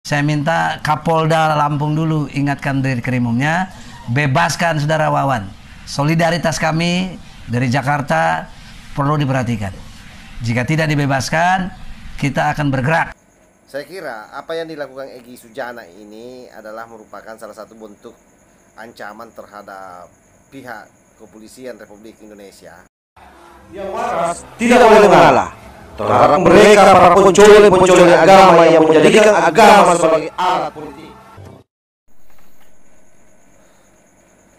Saya minta Kapolda Lampung dulu ingatkan dari Krimumnya, bebaskan saudara Wawan. Solidaritas kami dari Jakarta perlu diperhatikan. Jika tidak dibebaskan, kita akan bergerak. Saya kira apa yang dilakukan Egy Sujana ini adalah merupakan salah satu bentuk ancaman terhadap pihak kepolisian Republik Indonesia. Yang waras tidak boleh mengalah terhadap mereka para pencuri agama yang menjadikan agama sebagai alat politik.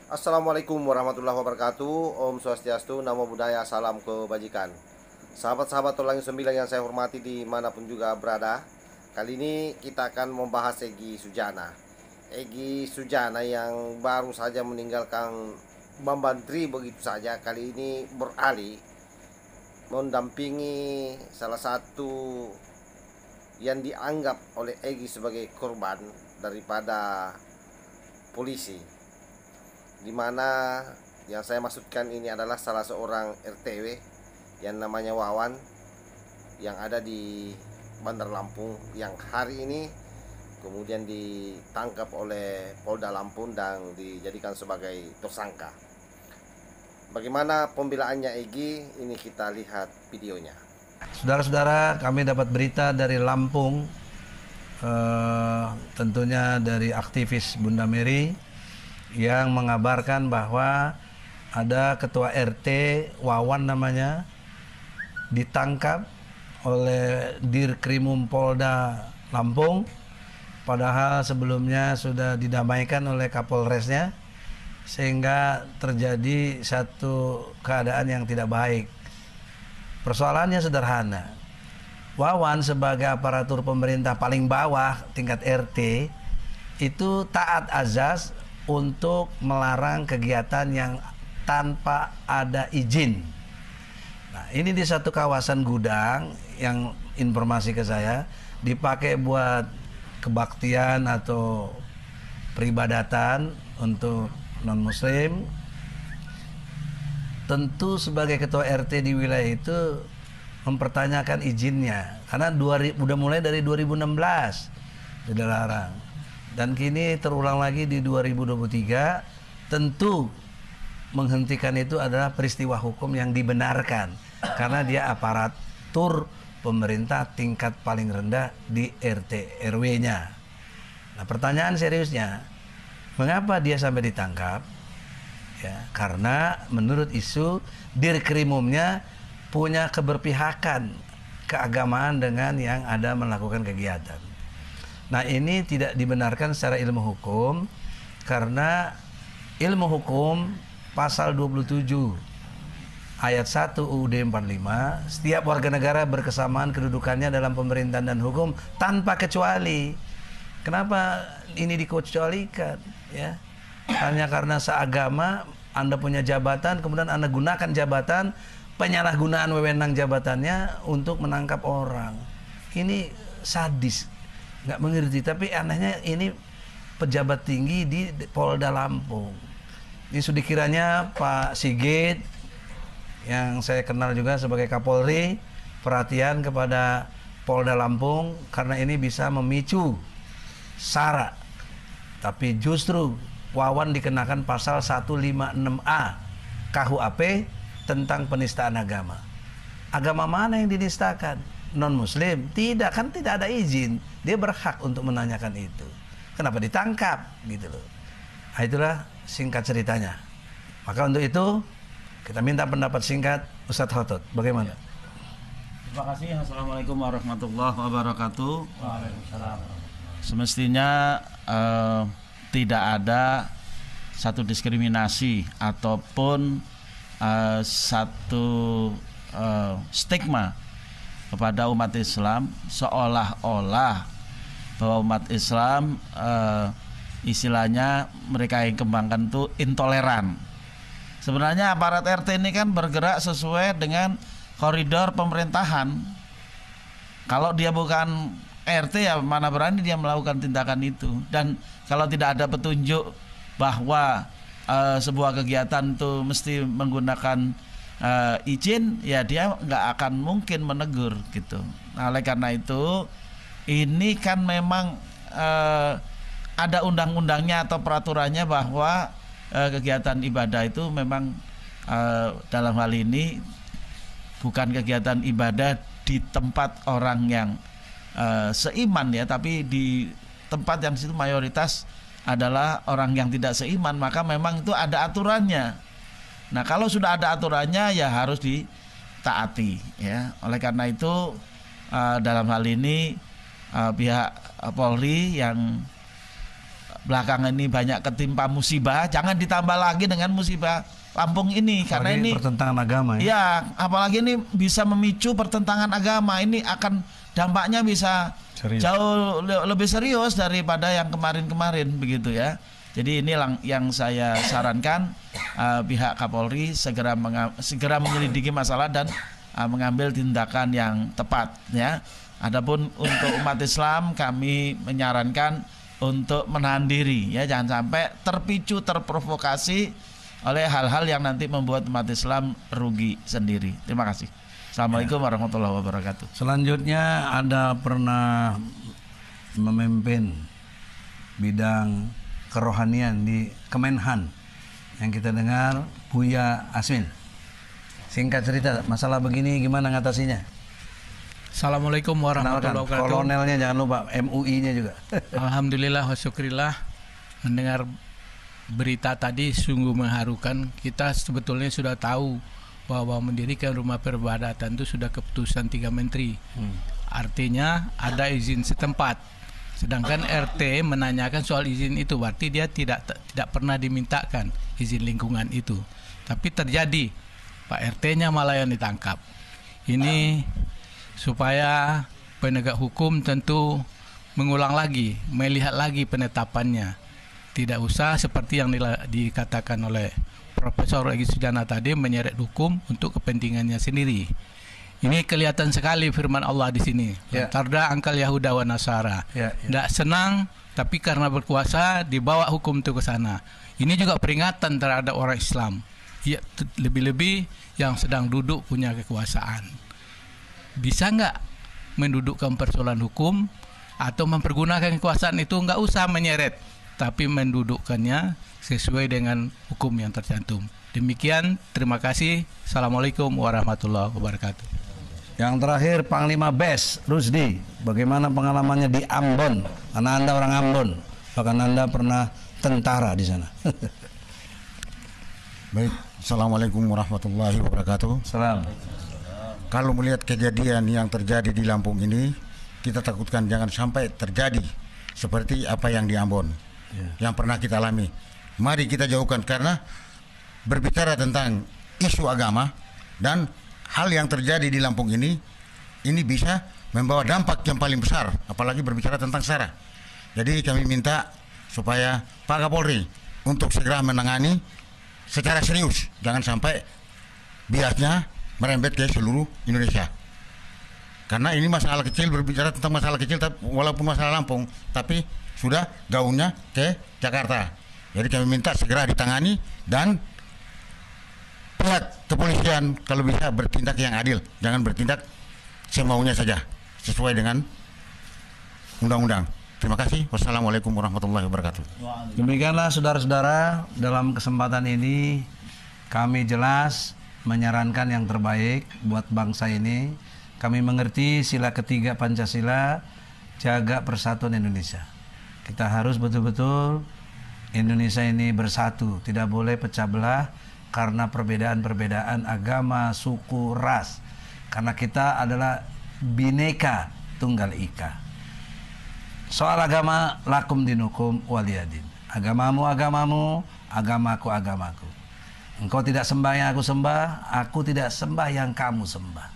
Assalamualaikum warahmatullahi wabarakatuh. Om Swastiastu, Namo Buddhaya, salam kebajikan. Sahabat-sahabat Tolang 9 yang saya hormati dimanapun juga berada, kali ini kita akan membahas Egy Sujana. Egy Sujana yang baru saja meninggalkan Bambantri begitu saja, kali ini beralih mendampingi salah satu yang dianggap oleh Egy sebagai korban daripada polisi, dimana yang saya maksudkan ini adalah salah seorang RTW yang namanya Wawan yang ada di Bandar Lampung, yang hari ini kemudian ditangkap oleh Polda Lampung dan dijadikan sebagai tersangka. Bagaimana pembelaannya Egy? Ini kita lihat videonya. Saudara-saudara, kami dapat berita dari Lampung, tentunya dari aktivis Bunda Mary, yang mengabarkan bahwa ada ketua RT Wawan namanya ditangkap oleh Dirkrimum Polda Lampung, padahal sebelumnya sudah didamaikan oleh Kapolresnya, sehingga terjadi satu keadaan yang tidak baik. Persoalannya sederhana. Wawan sebagai aparatur pemerintah paling bawah tingkat RT itu taat azas untuk melarang kegiatan yang tanpa ada izin. Nah, ini di satu kawasan gudang yang informasi ke saya dipakai buat kebaktian atau peribadatan untuk non-muslim. Tentu sebagai ketua RT di wilayah itu mempertanyakan izinnya, karena udah mulai dari 2016 sudah larang, dan kini terulang lagi di 2023. Tentu menghentikan itu adalah peristiwa hukum yang dibenarkan, karena dia aparatur pemerintah tingkat paling rendah di RT RW-nya. Nah, pertanyaan seriusnya, mengapa dia sampai ditangkap? Ya, karena menurut isu Dirkrimumnya punya keberpihakan keagamaan dengan yang ada melakukan kegiatan. Nah, ini tidak dibenarkan secara ilmu hukum, karena ilmu hukum pasal 27 ayat 1 UUD 45, setiap warga negara berkesamaan kedudukannya dalam pemerintahan dan hukum tanpa kecuali. Kenapa ini dikecualikan? Ya, hanya karena seagama Anda punya jabatan, kemudian Anda gunakan jabatan, penyalahgunaan wewenang jabatannya untuk menangkap orang. Ini sadis, nggak mengerti. Tapi anehnya ini pejabat tinggi di Polda Lampung. Ini sudah kiranya Pak Sigit, yang saya kenal juga sebagai Kapolri, perhatian kepada Polda Lampung, karena ini bisa memicu SARA. Tapi justru Wawan dikenakan pasal 156A KUHP tentang penistaan agama. Agama mana yang dinistakan? Non-muslim? Tidak, kan tidak ada izin. Dia berhak untuk menanyakan itu. Kenapa ditangkap? Gitu loh. Nah, itulah singkat ceritanya. Maka untuk itu kita minta pendapat singkat Ustadz Khotot. Bagaimana? Terima kasih. Assalamualaikum warahmatullahi wabarakatuh. Waalaikumsalam. Semestinya tidak ada satu diskriminasi ataupun satu stigma kepada umat Islam, seolah-olah bahwa umat Islam istilahnya mereka yang kembangkan itu intoleran. Sebenarnya aparat RT ini kan bergerak sesuai dengan koridor pemerintahan. Kalau dia bukan RT, ya mana berani dia melakukan tindakan itu. Dan kalau tidak ada petunjuk bahwa sebuah kegiatan itu mesti menggunakan izin, ya dia nggak akan mungkin menegur gitu. Nah, oleh karena itu ini kan memang ada undang-undangnya atau peraturannya bahwa kegiatan ibadah itu memang dalam hal ini bukan kegiatan ibadah di tempat orang yang seiman ya, tapi di tempat yang situ mayoritas adalah orang yang tidak seiman, maka memang itu ada aturannya. Nah, kalau sudah ada aturannya ya harus ditaati ya. Oleh karena itu dalam hal ini pihak Polri yang belakangan ini banyak ketimpa musibah, jangan ditambah lagi dengan musibah Lampung ini, karena ini pertentangan agama ya. Ya, apalagi ini bisa memicu pertentangan agama. Ini akan dampaknya bisa jauh lebih serius daripada yang kemarin-kemarin begitu ya. Jadi ini yang saya sarankan pihak Kapolri segera menyelidiki masalah dan mengambil tindakan yang tepat ya. Adapun untuk umat Islam kami menyarankan untuk menahan diri ya, jangan sampai terpicu, terprovokasi oleh hal-hal yang nanti membuat umat Islam rugi sendiri. Terima kasih. Assalamualaikum warahmatullahi wabarakatuh. Selanjutnya ada pernah memimpin bidang kerohanian di Kemenhan yang kita dengar, Buya Asmin. Singkat cerita, masalah begini gimana ngatasinya? Assalamualaikum warahmatullahi wabarakatuh. Kolonelnya jangan lupa, MUI-nya juga. Alhamdulillah wa syukrillah, mendengar berita tadi sungguh mengharukan. Kita sebetulnya sudah tahu bahwa mendirikan rumah peribadatan itu sudah keputusan 3 menteri. Artinya ada izin setempat. Sedangkan RT menanyakan soal izin itu, berarti dia tidak pernah dimintakan izin lingkungan itu. Tapi terjadi, Pak RT-nya malah yang ditangkap. Ini supaya penegak hukum tentu mengulang lagi, melihat lagi penetapannya. Tidak usah seperti yang dikatakan oleh Profesor Egy Sujana tadi, menyeret hukum untuk kepentingannya sendiri. Ini kelihatan sekali firman Allah di sini. Tarda angkal Yahuda wa Nasara. Tidak senang, tapi karena berkuasa dibawa hukum itu ke sana. Ini juga peringatan terhadap orang Islam. Ya, lebih-lebih yang sedang duduk punya kekuasaan. Bisa nggak mendudukkan persoalan hukum atau mempergunakan kekuasaan itu, nggak usah menyeret, tapi mendudukkannya sesuai dengan hukum yang tercantum. Demikian, terima kasih. Assalamualaikum warahmatullahi wabarakatuh. Yang terakhir Panglima Bes Rusdi, bagaimana pengalamannya di Ambon? Karena Anda orang Ambon, bahkan Anda pernah tentara di sana. Baik, Assalamualaikum warahmatullahi wabarakatuh. Salam. Kalau melihat kejadian yang terjadi di Lampung ini, kita takutkan jangan sampai terjadi seperti apa yang di Ambon, yang pernah kita alami. Mari kita jauhkan, karena berbicara tentang isu agama dan hal yang terjadi di Lampung ini bisa membawa dampak yang paling besar, apalagi berbicara tentang SARA. Jadi kami minta supaya Pak Kapolri untuk segera menangani secara serius, jangan sampai biasnya merembet ke seluruh Indonesia. Karena ini masalah kecil, berbicara tentang masalah kecil, walaupun masalah Lampung, tapi sudah gaunnya ke Jakarta. Jadi kami minta segera ditangani dan pihak kepolisian kalau bisa bertindak yang adil, jangan bertindak semaunya saja, sesuai dengan undang-undang. Terima kasih. Wassalamualaikum warahmatullahi wabarakatuh. Demikianlah saudara-saudara, dalam kesempatan ini kami jelas menyarankan yang terbaik buat bangsa ini. Kami mengerti sila ketiga Pancasila, jaga persatuan Indonesia. Kita harus betul-betul Indonesia ini bersatu, tidak boleh pecah belah karena perbedaan-perbedaan agama, suku, ras. Karena kita adalah Bhinneka Tunggal Ika. Soal agama, lakum dinukum waliyadin. Agamamu agamamu, agamaku agamaku. Engkau tidak sembah yang aku sembah, aku tidak sembah yang kamu sembah.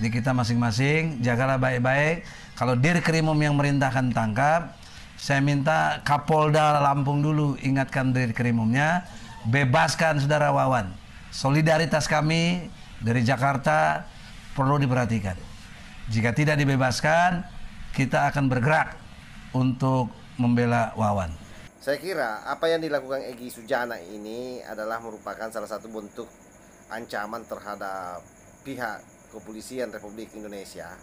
Jadi kita masing-masing jagalah baik-baik. Kalau Dirkrimum yang merintahkan tangkap, saya minta Kapolda Lampung dulu ingatkan Dirkrimumnya, bebaskan saudara Wawan. Solidaritas kami dari Jakarta perlu diperhatikan. Jika tidak dibebaskan, kita akan bergerak untuk membela Wawan. Saya kira apa yang dilakukan Egy Sujana ini adalah merupakan salah satu bentuk ancaman terhadap pihak kepolisian Republik Indonesia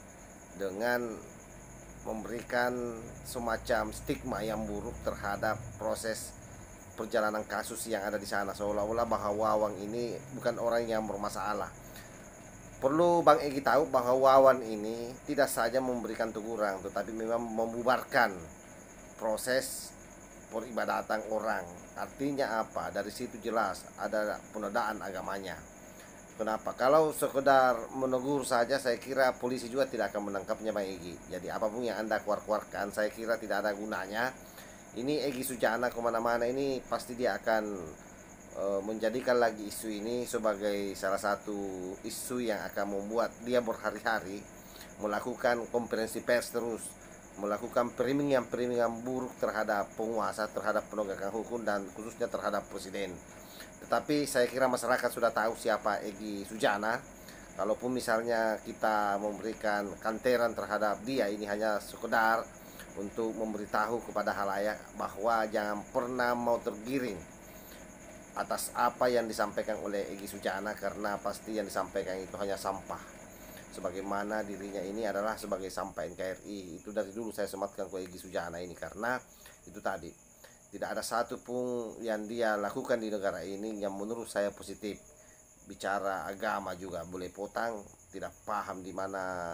dengan memberikan semacam stigma yang buruk terhadap proses perjalanan kasus yang ada di sana, seolah-olah bahwa Wawan ini bukan orang yang bermasalah. Perlu Bang Egy tahu bahwa Wawan ini tidak saja memberikan teguran, tetapi memang membubarkan proses peribadatan orang. Artinya apa? Dari situ jelas ada penodaan agamanya. Kenapa? Kalau sekedar menegur saja, saya kira polisi juga tidak akan menangkapnya Bang Egy. Jadi apapun yang Anda keluarkan, saya kira tidak ada gunanya. Ini Egy Sujana kemana-mana ini pasti dia akan menjadikan lagi isu ini sebagai salah satu isu yang akan membuat dia berhari-hari melakukan konferensi pers terus, melakukan perimingan buruk terhadap penguasa, terhadap penegakan hukum, dan khususnya terhadap presiden. Tetapi saya kira masyarakat sudah tahu siapa Egy Sujana. Kalaupun misalnya kita memberikan kanteran terhadap dia, ini hanya sekedar untuk memberitahu kepada halayak bahwa jangan pernah mau tergiring atas apa yang disampaikan oleh Egy Sujana, karena pasti yang disampaikan itu hanya sampah. Sebagaimana dirinya ini adalah sebagai sampah NKRI. Itu dari dulu saya sematkan ke Egy Sujana ini, karena itu tadi tidak ada satu pun yang dia lakukan di negara ini yang menurut saya positif. Bicara agama juga boleh potang, tidak paham di mana,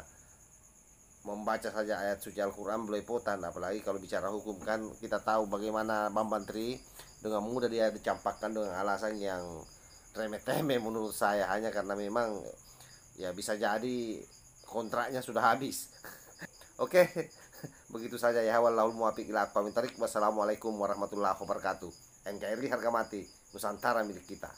membaca saja ayat suci Al-Quran boleh potang. Apalagi kalau bicara hukum, kan kita tahu bagaimana Bambang Tri dengan mudah dia dicampakkan dengan alasan yang remeh-temeh menurut saya, hanya karena memang ya bisa jadi kontraknya sudah habis. Oke, begitu saja ya. Wallahul muwaffiq ila aqwamit thoriq. Wassalamualaikum warahmatullahi wabarakatuh. NKRI harga mati, Nusantara milik kita.